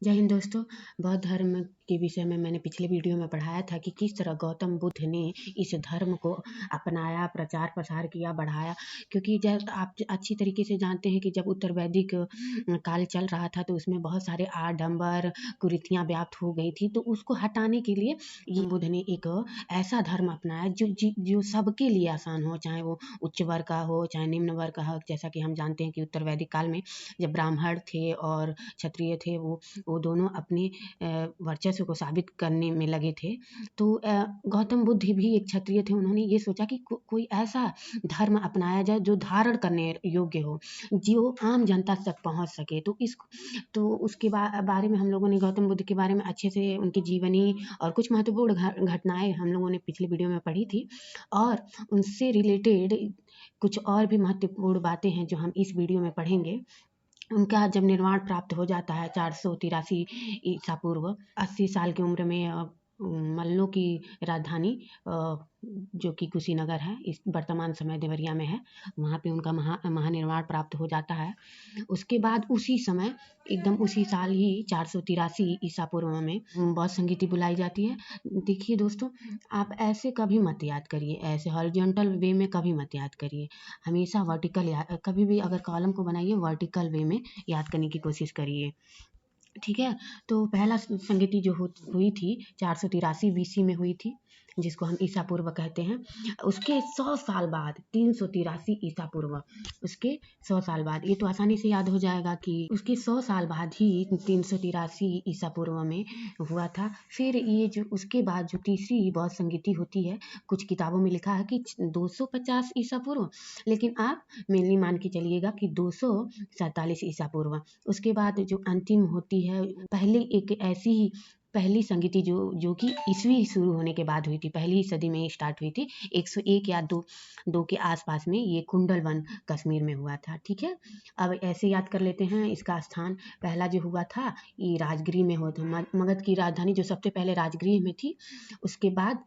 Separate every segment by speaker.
Speaker 1: जय हिंद दोस्तों। बौद्ध धर्म के विषय में मैंने पिछले वीडियो में पढ़ाया था कि किस तरह गौतम बुद्ध ने इस धर्म को अपनाया, प्रचार प्रसार किया, बढ़ाया। क्योंकि जब आप अच्छी तरीके से जानते हैं कि जब उत्तर वैदिक काल चल रहा था तो उसमें बहुत सारे आडंबर कुरीतियाँ व्याप्त हो गई थी। तो उसको हटाने के लिए ये बुद्ध ने एक ऐसा धर्म अपनाया जो सबके लिए आसान हो, चाहे वो उच्च वर्ग का हो चाहे निम्न वर्ग का हो। जैसा कि हम जानते हैं कि उत्तर वैदिक काल में जब ब्राह्मण थे और क्षत्रिय थे वो दोनों अपने वर्चस्व को साबित करने में लगे थे। तो गौतम बुद्ध भी एक क्षत्रिय थे। उन्होंने ये सोचा कि कोई ऐसा धर्म अपनाया जाए जो धारण करने योग्य हो, जो आम जनता तक पहुंच सके। तो उसके बारे में हम लोगों ने गौतम बुद्ध के बारे में अच्छे से उनकी जीवनी और कुछ महत्वपूर्ण घटनाएं हम लोगों ने पिछले वीडियो में पढ़ी थी, और उनसे रिलेटेड कुछ और भी महत्वपूर्ण बातें हैं जो हम इस वीडियो में पढ़ेंगे। उनका जब निर्वाण प्राप्त हो जाता है 483 ईसा पूर्व, 80 साल की उम्र में मल्लों की राजधानी जो कि कुशीनगर है, इस वर्तमान समय देवरिया में है, वहाँ पे उनका महानिर्वाण प्राप्त हो जाता है। उसके बाद उसी समय एकदम उसी साल ही 483 ईसा पूर्व में बौद्ध संगीति बुलाई जाती है। देखिए दोस्तों, आप ऐसे कभी मत याद करिए, ऐसे हॉरिजॉन्टल वे में कभी मत याद करिए। हमेशा वर्टिकल कभी भी अगर कॉलम को बनाइए वर्टिकल वे में याद करने की कोशिश करिए, ठीक है। तो पहला संगीति जो हुई थी 483 बीसी में हुई थी, जिसको हम ईसा पूर्व कहते हैं। उसके 100 साल बाद 383 ईसा पूर्व, उसके 100 साल बाद, ये तो आसानी से याद हो जाएगा कि उसके 100 साल बाद ही 383 ईसा पूर्व में हुआ था। फिर ये जो उसके बाद जो तीसरी बौद्ध संगीति होती है, कुछ किताबों में लिखा है कि 250 ईसा पूर्व, लेकिन आप मेनली मान के चलिएगा कि 247 ईसा पूर्व। उसके बाद जो अंतिम होती है, पहली एक ऐसी ही पहली संगीति जो कि ईस्वी शुरू होने के बाद हुई थी, पहली सदी में स्टार्ट हुई थी, 101 या 2 के आसपास में, ये कुंडलवन कश्मीर में हुआ था, ठीक है। अब ऐसे याद कर लेते हैं इसका स्थान। पहला जो हुआ था ये राजगृह में हुआ था, मगध की राजधानी जो सबसे पहले राजगृह में थी। उसके बाद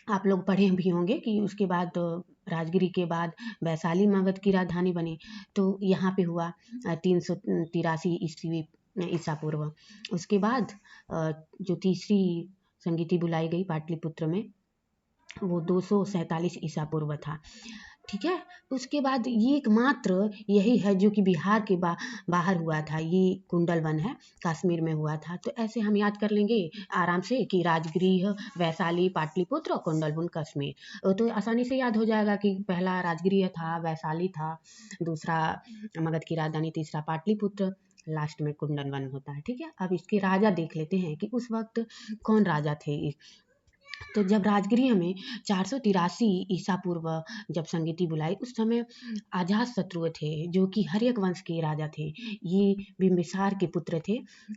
Speaker 1: आप लोग पढ़े भी होंगे कि उसके बाद राजगिरी के बाद वैशाली मगध की राजधानी बनी। तो यहाँ पे हुआ 383 ईस्वी ईसा पूर्व। उसके बाद जो तीसरी संगीति बुलाई गई पाटलिपुत्र में, वो 247 ईसा पूर्व था, ठीक है। उसके बाद ये एकमात्र यही है जो कि बिहार के बाहर हुआ था, ये कुंडलवन है, कश्मीर में हुआ था। तो ऐसे हम याद कर लेंगे आराम से कि राजगृह, वैशाली, पाटलिपुत्र और कुंडलवन कश्मीर। तो आसानी से याद हो जाएगा कि पहला राजगृह था, वैशाली था, दूसरा मगध की राजधानी, तीसरा पाटलिपुत्र, लास्ट में कुंडलवन होता है, ठीक है। अब इसके राजा देख लेते हैं कि उस वक्त कौन राजा थे। तो जब राजगृह में 483 ईसा पूर्व जब संगीति बुलाई, उस समय अजात शत्रु थे जो कि हर्यक वंश के राजा थे। ये बिंबिसार के पुत्र थे।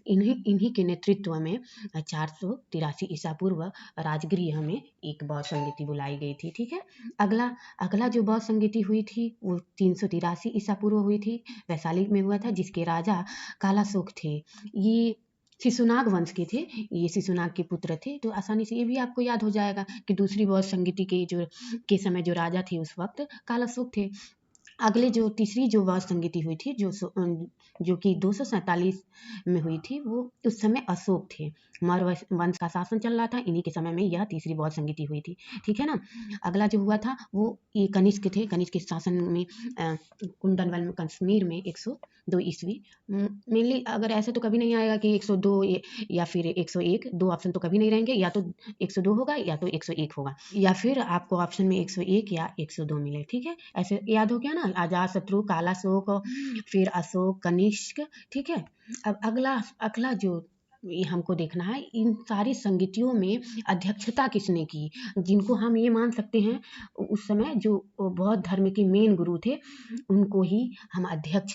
Speaker 1: इन्हीं के नेतृत्व में 483 ईसा पूर्व राजगृह में एक बौद्ध संगीति बुलाई गई थी, ठीक है। अगला जो बौद्ध संगीति हुई थी वो 383 ईसा पूर्व हुई थी, वैशाली में हुआ था, जिसके राजा कालाशोक थे। ये शिशुनाग वंश के थे, ये शिशुनाग के पुत्र थे। तो आसानी से ये भी आपको याद हो जाएगा कि दूसरी बौद्ध संगीति के समय जो राजा थे उस वक्त कालाशोक थे। अगले जो तीसरी जो बौद्ध संगीति हुई थी जो कि 247 में हुई थी, वो उस समय अशोक थे। मौर्य वंश का शासन चल रहा था, इन्हीं के समय में यह तीसरी बौद्ध संगीति हुई थी, ठीक है ना। अगला जो हुआ था वो ये कनिष्क थे, कनिष्क के शासन में कुंडलवन कश्मीर में 102 ईस्वी। मेनली अगर ऐसे तो कभी नहीं आएगा कि 102 या फिर 101, दो ऑप्शन तो कभी नहीं रहेंगे, या तो 102 होगा या तो 101 होगा, या फिर आपको ऑप्शन में 101 या 102 मिले, ठीक है। ऐसे याद हो गया ना, अजात शत्रु, कालाशोक, फिर अशोक, कनिष्क, ठीक है। अब अगला जो ये हमको देखना है, इन सारी संगीतियों में अध्यक्षता किसने की, जिनको हम ये मान सकते हैं उस समय जो बौद्ध धर्म के मेन गुरु थे, उनको ही हम अध्यक्ष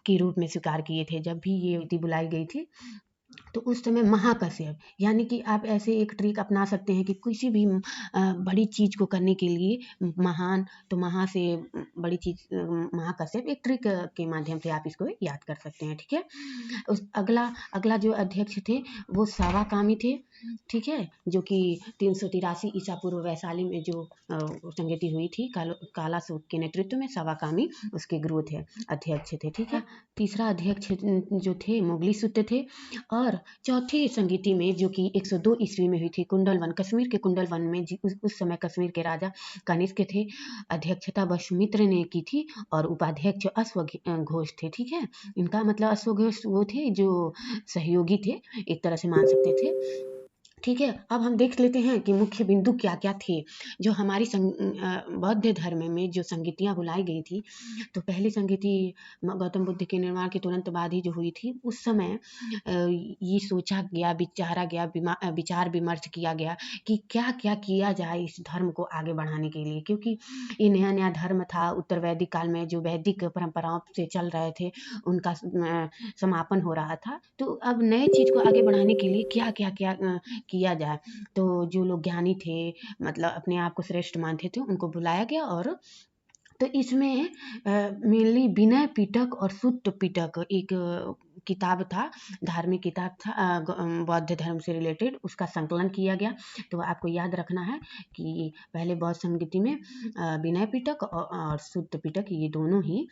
Speaker 1: के रूप में स्वीकार किए थे जब भी ये नीति बुलाई गई थी। तो उस समय महाकश्यप, यानी कि आप ऐसे एक ट्रिक अपना सकते हैं कि किसी भी बड़ी चीज़ को करने के लिए महान, तो महा से बड़ी चीज़ महाकश्यप, एक ट्रिक के माध्यम से आप इसको याद कर सकते हैं, ठीक है। अगला जो अध्यक्ष थे वो सावाकामी थे। ठीक है, जो कि 383 ईसा पूर्व वैशाली में जो संगति हुई थी काला सूत के नेतृत्व में। सवाकामी उसके गुरु थे, अध्यक्ष थे। ठीक है, तीसरा अध्यक्ष जो थे मुगली सूत थे। और चौथी संगति में जो कि 102 ईस्वी में हुई थी, कुंडलवन, कश्मीर के कुंडलवन में उस समय कश्मीर के राजा कनिष्क थे। अध्यक्षता वसुमित्र ने की थी और उपाध्यक्ष अश्वघोष थे। ठीक है, इनका मतलब अश्वघोष वो थे जो सहयोगी थे, एक तरह से मान सकते थे। ठीक है, अब हम देख लेते हैं कि मुख्य बिंदु क्या क्या थे जो हमारी बौद्ध धर्म में जो संगतियाँ बुलाई गई थी। तो पहली संगति गौतम बुद्ध के निर्माण के तुरंत बाद ही जो हुई थी, उस समय ये सोचा गया, विचारा गया, विचार विमर्श किया गया कि क्या क्या किया जाए इस धर्म को आगे बढ़ाने के लिए, क्योंकि ये नया नया धर्म था। उत्तर वैदिक काल में जो वैदिक परंपराओं से चल रहे थे उनका समापन हो रहा था। तो अब नए चीज़ को आगे बढ़ाने के लिए क्या क्या क्या किया जाए। तो जो लोग ज्ञानी थे, मतलब अपने आप को श्रेष्ठ मानते थे, उनको बुलाया गया। और तो इसमें मेनली विनय पिटक और सुत्त पिटक एक किताब था, धार्मिक किताब था बौद्ध धर्म से रिलेटेड, उसका संकलन किया गया। तो आपको याद रखना है कि पहले बौद्ध संगति में विनय पिटक और सुत्त पिटक ये दोनों ही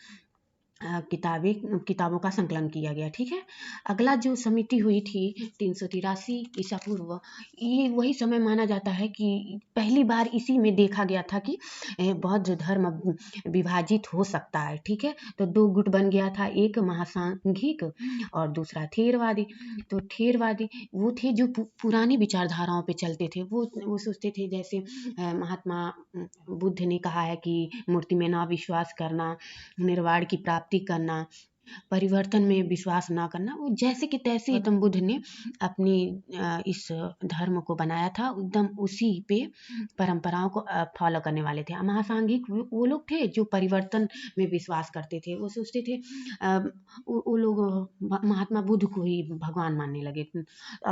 Speaker 1: किताबों का संकलन किया गया। ठीक है, अगला जो समिति हुई थी 383 ईसा पूर्व, ये वही समय माना जाता है कि पहली बार इसी में देखा गया था कि बौद्ध धर्म विभाजित हो सकता है। ठीक है, तो दो गुट बन गया था, एक महासांघिक और दूसरा थेरवादी। तो थेरवादी वो थे जो पुरानी विचारधाराओं पे चलते थे। वो सोचते थे, जैसे महात्मा बुद्ध ने कहा है कि मूर्ति में ना विश्वास करना, निर्वाण की प्राप्ति करना, परिवर्तन में विश्वास ना करना। वो जैसे कि तैसे गौतम बुद्ध ने अपनी इस धर्म को बनाया था, एकदम उसी पे परंपराओं को फॉलो करने वाले थे। महासांघिक वो लोग थे जो परिवर्तन में विश्वास करते थे। वो सोचते थे वो लोग महात्मा बुद्ध को ही भगवान मानने लगे,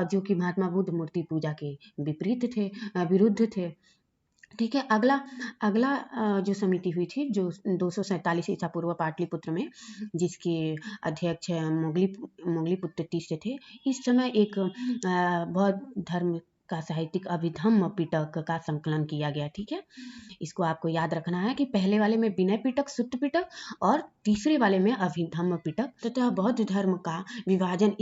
Speaker 1: जो कि महात्मा बुद्ध मूर्ति पूजा के विपरीत थे, विरुद्ध थे। ठीक है, अगला अगला जो समिति हुई थी जो 247 ईसा पूर्व पाटलिपुत्र में, जिसके अध्यक्ष मुगली पुत्र तीसरे थे। इस समय एक बौद्ध धर्म का साहित्यिक अभिधम्म पिटक का संकलन किया गया। ठीक है, इसको आपको याद रखना है कि पहले वाले में विनय पिटक, सुत्त पिटक और तीसरे वाले में अभिधम्म पिटक। तथा बौद्ध धर्म का विभाजन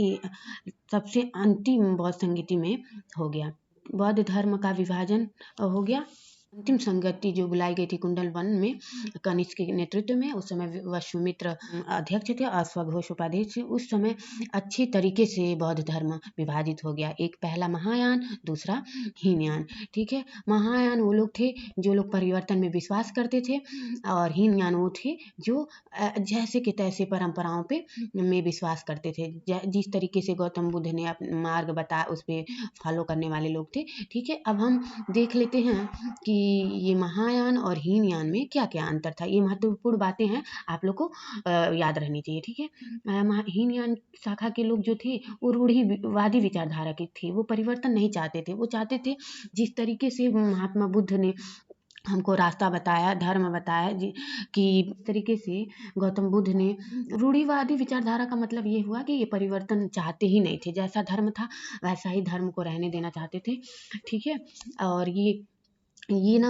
Speaker 1: सबसे अंतिम बौद्ध संगति में हो गया। बौद्ध धर्म का विभाजन हो गया। अंतिम संगति जो बुलाई गई थी कुंडलवन में कनिष्क के नेतृत्व में, उस समय वसुमित्र अध्यक्ष थे, अश्वघोष उपाध्यक्ष थे। उस समय अच्छी तरीके से बौद्ध धर्म विभाजित हो गया। एक पहला महायान, दूसरा हीनयान। ठीक है, महायान वो लोग थे जो लोग परिवर्तन में विश्वास करते थे, और हीनयान वो थे जो जैसे कि तैसे परंपराओं पे में विश्वास करते थे। जिस तरीके से गौतम बुद्ध ने अपना मार्ग बताया उस पर फॉलो करने वाले लोग थे। ठीक है, अब हम देख लेते हैं कि ये महायान और हीनयान में क्या क्या अंतर था। ये महत्वपूर्ण बातें हैं, आप लोग को याद रहनी चाहिए। ठीक है, हीनयान शाखा के लोग जो थे वो रूढ़िवादी विचारधारा के थे। वो परिवर्तन नहीं चाहते थे। वो चाहते थे जिस तरीके से महात्मा बुद्ध ने हमको रास्ता बताया, धर्म बताया, कि तरीके से गौतम बुद्ध ने, रूढ़िवादी विचारधारा का मतलब ये हुआ कि ये परिवर्तन चाहते ही नहीं थे। जैसा धर्म था वैसा ही धर्म को रहने देना चाहते थे। ठीक है, और ये ना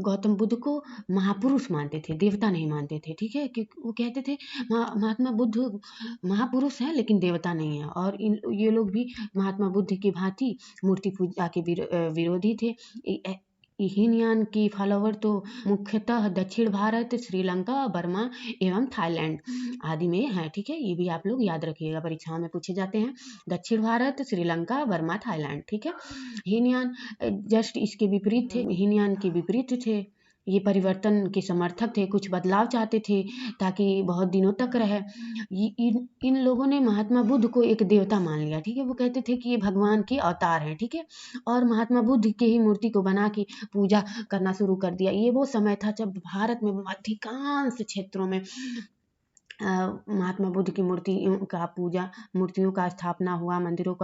Speaker 1: गौतम बुद्ध को महापुरुष मानते थे, देवता नहीं मानते थे। ठीक है, कि वो कहते थे महात्मा बुद्ध महापुरुष हैं लेकिन देवता नहीं है। और ये लोग भी महात्मा बुद्ध की भांति मूर्ति पूजा के विरोधी थे। हीनयान की फॉलोवर तो मुख्यतः दक्षिण भारत, श्रीलंका, बर्मा एवं थाईलैंड आदि में है। ठीक है, ये भी आप लोग याद रखिएगा, परीक्षाओं में पूछे जाते हैं। दक्षिण भारत, श्रीलंका, बर्मा, थाईलैंड। ठीक है, हीनयान जस्ट इसके विपरीत थे, हीनयान के विपरीत थे। ये परिवर्तन के समर्थक थे, कुछ बदलाव चाहते थे ताकि बहुत दिनों तक रहे। इन लोगों ने महात्मा बुद्ध को एक देवता मान लिया। ठीक है, वो कहते थे कि ये भगवान के अवतार हैं। ठीक है, और महात्मा बुद्ध के ही मूर्ति को बना के पूजा करना शुरू कर दिया। ये वो समय था जब भारत में अधिकांश क्षेत्रों में महात्मा बुद्ध की मूर्तियों का पूजा, मूर्तियों का स्थापना हुआ, मंदिरों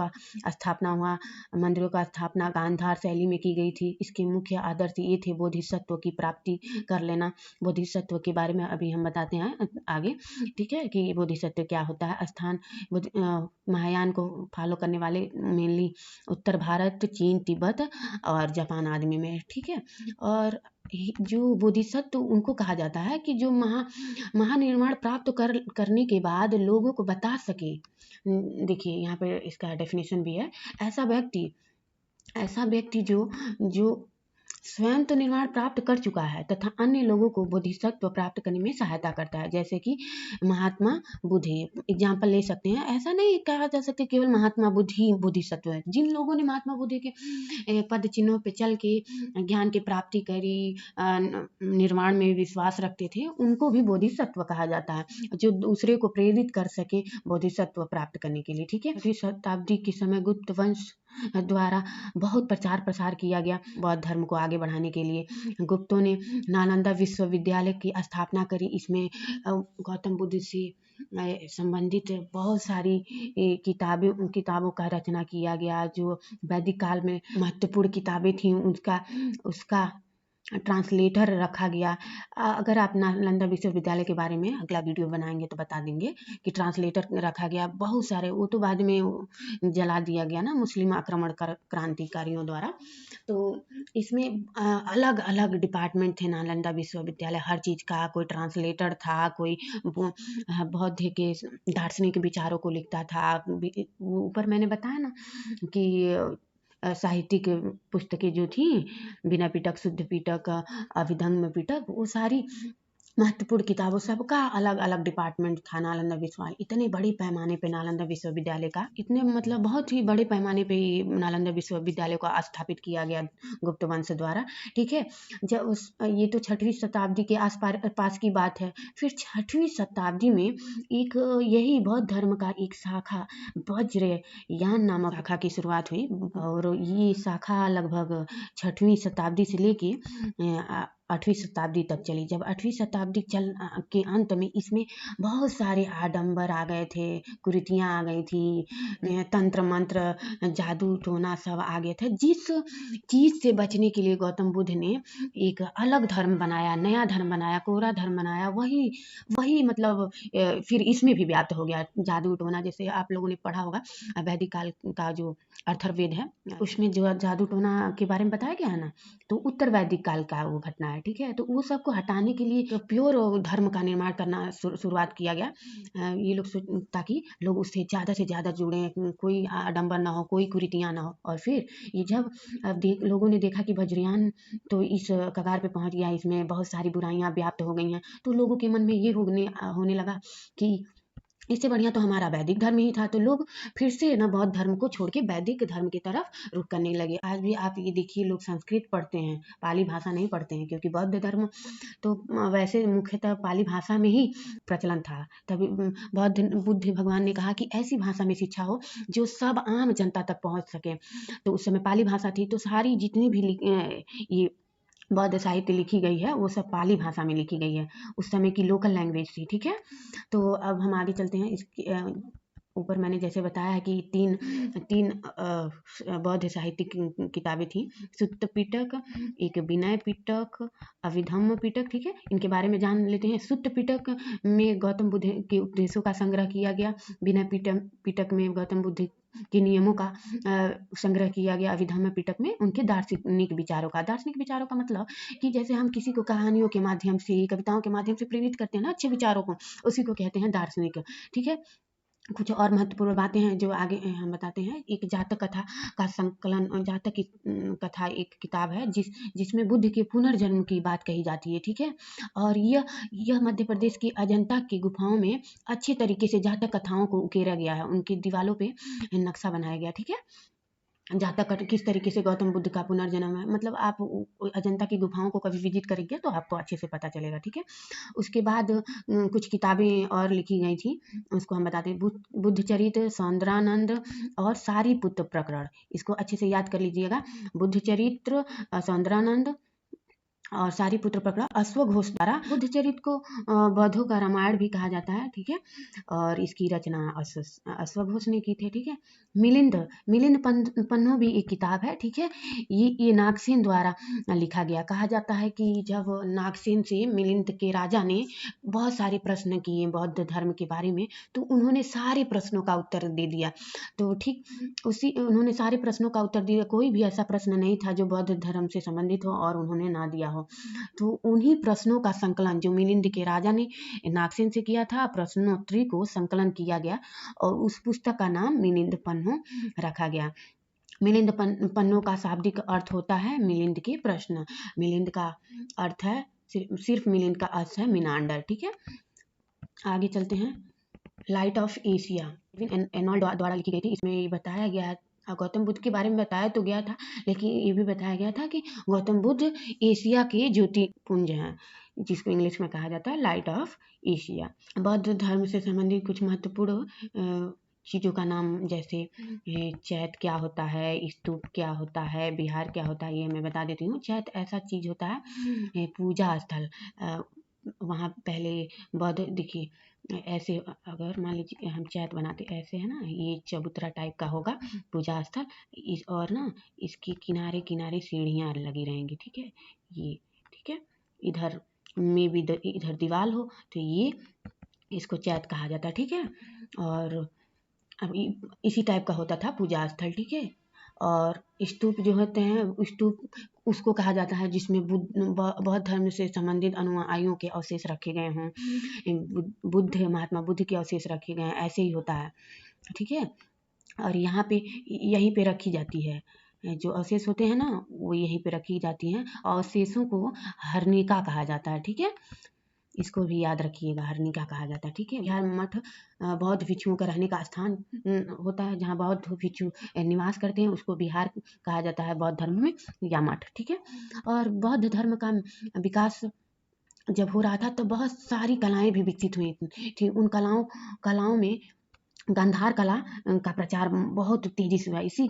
Speaker 1: का स्थापना गांधार शैली में की गई थी। इसके मुख्य आदर्श ये थे बोधिसत्व की प्राप्ति कर लेना। बोधिसत्व के बारे में अभी हम बताते हैं आगे, ठीक है, कि बोधिसत्व क्या होता है। स्थान महायान को फॉलो करने वाले मेनली उत्तर भारत, चीन, तिब्बत और जापान आदि में, ठीक है। और जो बोधिसत्व उनको कहा जाता है कि जो महानिर्वाण प्राप्त करने के बाद लोगों को बता सके। देखिए यहाँ पे इसका डेफिनेशन भी है। ऐसा व्यक्ति जो स्वयं तो निर्वाण प्राप्त कर चुका है तथा अन्य लोगों को बोधिसत्व प्राप्त करने में सहायता करता है, जैसे कि महात्मा बुद्ध एग्जाम्पल ले सकते हैं। ऐसा नहीं कहा जा सकता केवल महात्मा बुद्ध ही बोधिसत्व है। जिन लोगों ने महात्मा बुद्ध के पद चिन्हों पे चल के ज्ञान की प्राप्ति करी, निर्वाण में विश्वास रखते थे, उनको भी बोधिसत्व कहा जाता है, जो दूसरे को प्रेरित कर सके बोधिसत्व प्राप्त करने के लिए, ठीक है। 8वीं शताब्दी के समय गुप्त वंश द्वारा बहुत प्रचार प्रसार किया गया बौद्ध धर्म को आगे बढ़ाने के लिए। गुप्तों ने नालंदा विश्वविद्यालय की स्थापना करी। इसमें गौतम बुद्ध से संबंधित बहुत सारी किताबों का रचना किया गया। जो वैदिक काल में महत्वपूर्ण किताबें थी उसका ट्रांसलेटर रखा गया। अगर आप नालंदा विश्वविद्यालय के बारे में अगला वीडियो बनाएंगे तो बता देंगे कि ट्रांसलेटर रखा गया बहुत सारे। वो तो बाद में जला दिया गया ना मुस्लिम आक्रमण क्रांतिकारियों द्वारा। तो इसमें अलग अलग डिपार्टमेंट थे नालंदा विश्वविद्यालय, हर चीज़ का। कोई ट्रांसलेटर था, कोई बौद्ध के दार्शनिक विचारों को लिखता था। ऊपर मैंने बताया ना कि साहित्यिक पुस्तकें जो थी, विनय पिटक, शुद्ध पिटक, अभिधम्म पिटक, वो सारी महत्वपूर्ण किताबों सबका अलग अलग डिपार्टमेंट था नालंदा विश्वविद्यालय। इतने बड़े पैमाने पे नालंदा विश्वविद्यालय का, इतने मतलब बहुत ही बड़े पैमाने पे नालंदा विश्वविद्यालय को स्थापित किया गया गुप्त वंश द्वारा, ठीक है। जब ये तो 6वीं शताब्दी के पास की बात है। फिर 6वीं शताब्दी में एक यही बौद्ध धर्म का एक शाखा वज्रयान नामक शाखा की शुरुआत हुई। और ये शाखा लगभग 6वीं शताब्दी से लेके 8वीं शताब्दी तक चली। जब 8वीं शताब्दी के अंत में इसमें बहुत सारे आडंबर आ गए थे, कुरीतियाँ आ गई थी, तंत्र मंत्र, जादू टोना सब आ गए थे। जिस चीज़ से बचने के लिए गौतम बुद्ध ने एक अलग धर्म बनाया, नया धर्म बनाया, कोरा धर्म बनाया, वही मतलब फिर इसमें भी व्याप्त हो गया जादू टोना। जैसे आप लोगों ने पढ़ा होगा वैदिक काल का जो अथर्ववेद है, उसमें जो जादू टोना के बारे में बताया गया है ना, तो उत्तर वैदिक काल का वो घटना है, ठीक है। तो वो सबको हटाने के लिए प्योर धर्म का निर्माण करना शुरुआत किया गया। ये लोग ताकि लोग उससे ज़्यादा जुड़ें, कोई आडंबर ना हो, कोई कुरीतियाँ ना हो। और फिर ये जब लोगों ने देखा कि वज्रयान तो इस कगार पे पहुंच गया, इसमें बहुत सारी बुराइयां व्याप्त हो गई हैं, तो लोगों के मन में ये होने लगा कि इससे बढ़िया तो हमारा वैदिक धर्म ही था। तो लोग फिर से ना बौद्ध धर्म को छोड़ के वैदिक धर्म की तरफ रुख करने लगे। आज भी आप ये देखिए, लोग संस्कृत पढ़ते हैं, पाली भाषा नहीं पढ़ते हैं, क्योंकि बौद्ध धर्म तो वैसे मुख्यतः पाली भाषा में ही प्रचलन था। तभी बुद्ध भगवान ने कहा कि ऐसी भाषा में शिक्षा हो जो सब आम जनता तक पहुँच सके। तो उस समय पाली भाषा थी, तो सारी जितनी भी ये बौद्ध साहित्य लिखी गई है वो सब पाली भाषा में लिखी गई है, उस समय की लोकल लैंग्वेज थी, ठीक है। तो अब हम आगे चलते हैं। इसके ऊपर मैंने जैसे बताया है कि तीन बौद्ध साहित्यिक किताबें थी, सुत्त पिटक, एक विनय पिटक, अभिधम्म पिटक, ठीक है। इनके बारे में जान लेते हैं। सुत्त पिटक में गौतम बुद्ध के उपदेशों का संग्रह किया गया। विनय पिटक में गौतम बुद्ध के नियमों का संग्रह किया गया। अभिधम्म पिटक में उनके दार्शनिक विचारों का मतलब कि जैसे हम किसी को कहानियों के माध्यम से, कविताओं के माध्यम से प्रेरित करते हैं ना अच्छे विचारों को, उसी को कहते हैं दार्शनिक, ठीक है। कुछ और महत्वपूर्ण बातें हैं जो आगे हम बताते हैं। एक जातक कथा का संकलन, जातक की कथा एक किताब है जिसमें बुद्ध के पुनर्जन्म की बात कही जाती है, ठीक है। और यह मध्य प्रदेश की अजंता की गुफाओं में अच्छे तरीके से जातक कथाओं को उकेरा गया है, उनकी दीवारों पे नक्शा बनाया गया, ठीक है। जातक किस तरीके से गौतम बुद्ध का पुनर्जन्म है, मतलब आप अजंता की गुफाओं को कभी विजिट करेंगे तो आपको अच्छे से पता चलेगा, ठीक है। उसके बाद कुछ किताबें और लिखी गई थी, उसको हम बताते हैं। बुद्ध चरित्र, सौंदरानंद और सारीपुत्र प्रकरण, इसको अच्छे से याद कर लीजिएगा। बुद्ध चरित्र, सौंदरानंद और सारिपुत्र पकड़ा अश्वघोष द्वारा बुद्ध चरित को बौद्धों का रामायण भी कहा जाता है, ठीक है। और इसकी रचना अश्वघोष ने की थी, ठीक है। मिलिंद पन्नो भी एक किताब है, ठीक है। ये नागसेन द्वारा लिखा गया। कहा जाता है कि जब नागसेन से मिलिंद के राजा ने बहुत सारे प्रश्न किए बौद्ध धर्म के बारे में, तो उन्होंने सारे प्रश्नों का उत्तर दे दिया। तो ठीक उन्होंने सारे प्रश्नों का उत्तर दिया, कोई भी ऐसा प्रश्न नहीं था जो बौद्ध धर्म से संबंधित हो और उन्होंने ना दिया हो। तो उन्हीं प्रश्नों का संकलन जो मिलिंद के राजा ने नागसेन से किया था, प्रश्नोत्तरी को संकलन किया गया और उस पुस्तक का नाम मिलिंद पन्नो रखा गया। मिलिंद पन्नो का शाब्दिक अर्थ होता है मिलिंद के प्रश्न। मिलिंद का अर्थ है सिर्फ मिलिंद का अर्थ है मीनांडर, ठीक है। आगे चलते हैं। लाइट ऑफ एशिया एनॉल द्वारा लिखी गई थी। इसमें ये बताया गया है, गौतम बुद्ध के बारे में बताया तो गया था, लेकिन ये भी बताया गया था कि गौतम बुद्ध एशिया के ज्योतिपुंज हैं, जिसको इंग्लिश में कहा जाता है लाइट ऑफ एशिया। बौद्ध धर्म से संबंधित कुछ महत्वपूर्ण चीज़ों का नाम, जैसे चैत क्या होता है, स्तूप क्या होता है, विहार क्या होता है, ये मैं बता देती हूँ। चैत ऐसा चीज़ होता है पूजा स्थल। वहाँ पहले बौद्ध, देखिए ऐसे अगर मान लीजिए हम चैत बनाते ऐसे है ना, ये चबूतरा टाइप का होगा पूजा स्थल। और ना इसके किनारे किनारे सीढ़ियाँ लगी रहेंगी, ठीक है। ये ठीक है, इधर में भी इधर दीवार हो तो ये इसको चैत कहा जाता है, ठीक है। और अब इसी टाइप का होता था पूजा स्थल, ठीक है। और स्तूप जो होते हैं, स्तूप उसको कहा जाता है जिसमें बौद्ध धर्म से संबंधित अनुयायियों के अवशेष रखे गए हों, महात्मा बुद्ध के अवशेष रखे गए हैं, ऐसे ही होता है, ठीक है। और यहाँ पे यहीं पे रखी जाती है, जो अवशेष होते हैं ना वो यहीं पे रखी जाती हैं। अवशेषों को हर्निका कहा जाता है, ठीक है। इसको भी याद रखिएगा, हर्निका कहा जाता है, ठीक है। बिहार मठ बौद्ध भिक्षुओं का रहने का स्थान होता है, जहाँ बौद्ध भिक्षु निवास करते हैं, उसको बिहार कहा जाता है बौद्ध धर्म में, या मठ, ठीक है। और बौद्ध धर्म का विकास जब हो रहा था तो बहुत सारी कलाएं भी विकसित हुई थी। उन कलाओं में गांधार कला का प्रचार बहुत तेजी से हुआ। इसी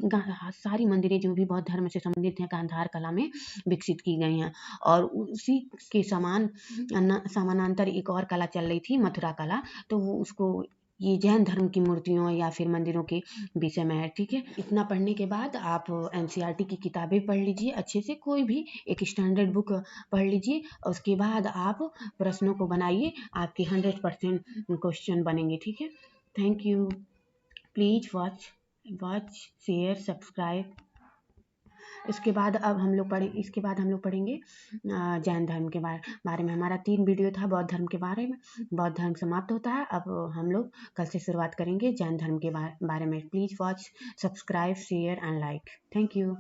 Speaker 1: सारी मंदिरें जो भी बौद्ध धर्म से संबंधित हैं गांधार कला में विकसित की गई हैं। और उसी के समानांतर एक और कला चल रही थी, मथुरा कला, तो वो उसको ये जैन धर्म की मूर्तियों या फिर मंदिरों के विषय में है, ठीक है। इतना पढ़ने के बाद आप एनसीईआरटी की किताबें पढ़ लीजिए अच्छे से, कोई भी एक स्टैंडर्ड बुक पढ़ लीजिए, और उसके बाद आप प्रश्नों को बनाइए, आपके 100% क्वेश्चन बनेंगे, ठीक है। Thank you. Please watch, share, subscribe. इसके बाद हम लोग पढ़ेंगे जैन धर्म के बारे में। हमारा 3 वीडियो था बौद्ध धर्म के बारे में। बौद्ध धर्म समाप्त होता है, अब हम लोग कल से शुरुआत करेंगे जैन धर्म के बारे में। Please watch, subscribe, share and like. Thank you.